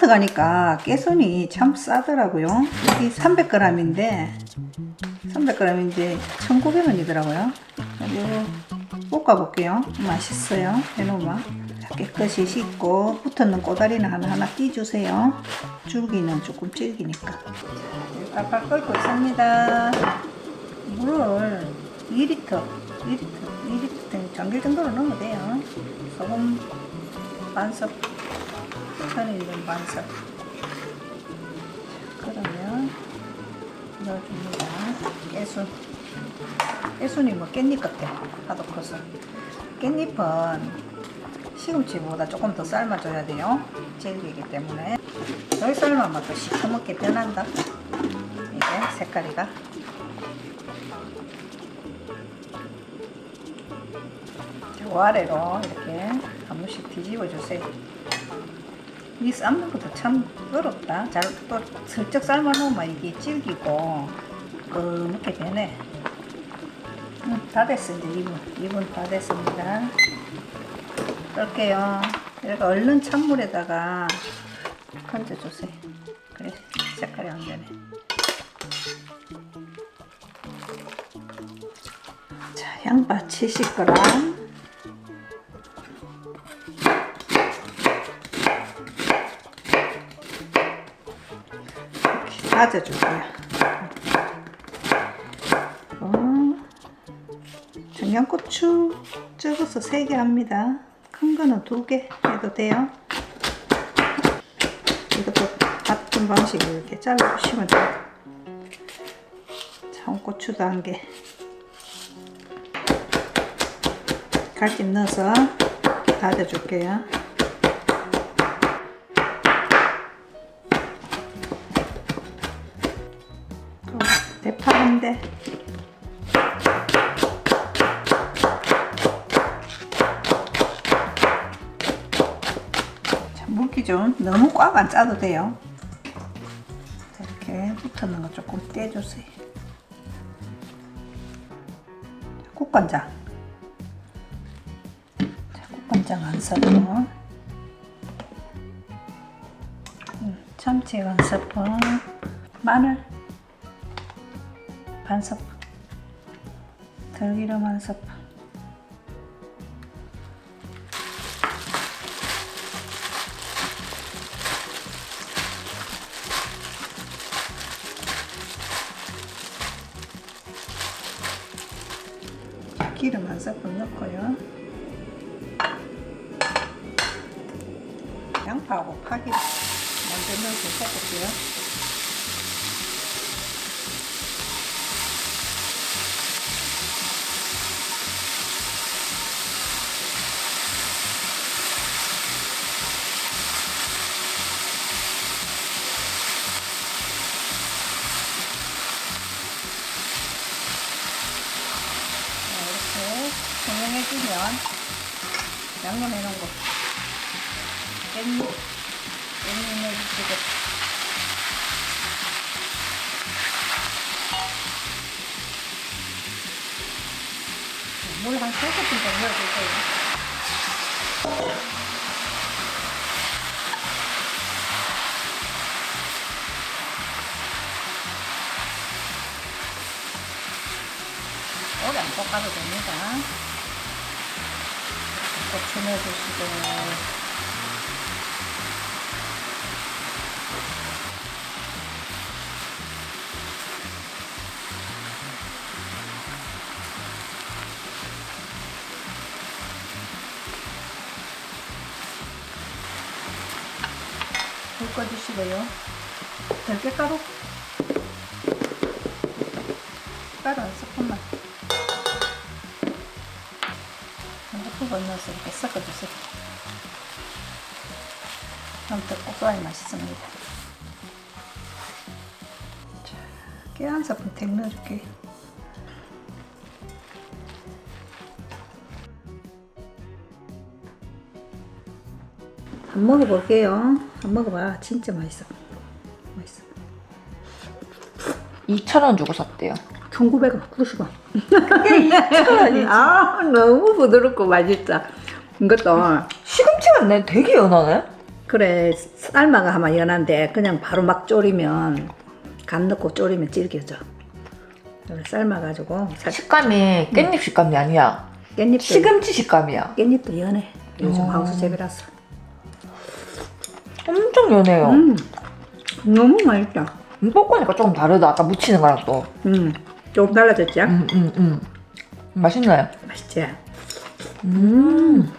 마트 가니까 깨순이 참 싸더라고요. 여기 300g인데 1,900원이더라고요. 이거 볶아볼게요. 맛있어요. 해놓으면 깨끗이 씻고 붙었는 꼬다리는 하나하나 띄주세요. 줄기는 조금 질기니까. 빨빨 끓고 있습니다. 물을 2리터 전길 정도로 넣으면 돼요. 소금 반컵, 편의점 반컵. 그러면 넣어줍니다. 깨순이 뭐 깻잎 같아. 하도 커서. 깻잎은 시금치보다 조금 더 삶아줘야 돼요. 질기기 때문에. 덜 삶으면 또 시커멓게 변한다. 이게 색깔이가. 요 아래로 이렇게 한 번씩 뒤집어 주세요. 이 삶는 것도 참 어렵다. 잘 또 슬쩍 삶아 놓으면 이게 질기고 그렇게 되네. 다 됐어. 이제 2분 다 됐습니다. 끌게요. 이렇게 얼른 찬물에다가 건져주세요. 그래 색깔이 안 되네. 자, 양파 70g. 이렇게 다져줄게요. 청양고추 적어서 3개 합니다. 큰 거는 2개 해도 돼요. 이것도 같은 방식으로 이렇게 잘라주시면 돼요. 청고추도 1개. 갈집 넣어서 다져줄게요. 대파 1대. 물기 좀 너무 꽉 안 짜도 돼요. 이렇게 붙는 거 조금 떼주세요. 국간장. 국간장 1스푼. 참치 1스푼. 마늘 반스푼. 들기름 1스푼. 기름 1스푼 넣고요. 양파하고 파기를 먼저 넣어서 섞을게요. 청양해주면 양념해놓은 거 깻잎 넣어주시고 물 한 3스푼 정도 넣어주세요. 오래 안 볶아도 됩니다. 고추 넣어주시고 불 꺼주시고요. 들깨가루 1스푼만 넣어서 이렇게 섞어주세요. 그럼 더 고소하게 맛있습니다. 자, 깨 1스푼 택 넣어줄게요. 한 먹어볼게요. 한 먹어봐. 진짜 맛있어. 맛있어. 2,000원 주고 샀대요. 1,900원, 90원. 그게 2,000원이지. 아, 너무 부드럽고 맛있다. 이것도 시금치 같네. 되게 연하네. 그래 삶아가 하면 연한데 그냥 바로 막 졸이면 간 넣고 졸이면 질겨져. 그래, 삶아가지고 식감이 깻잎 식감이 아니야. 깻잎도 시금치 식감이야. 깻잎도 연해. 요즘 어. 하우스 재배라서. 엄청 연해요. 너무 맛있다. 볶으니까 조금 다르다. 아까 무치는 거랑 또. 조금 달라졌지? 맛있나요? 맛있지? 음.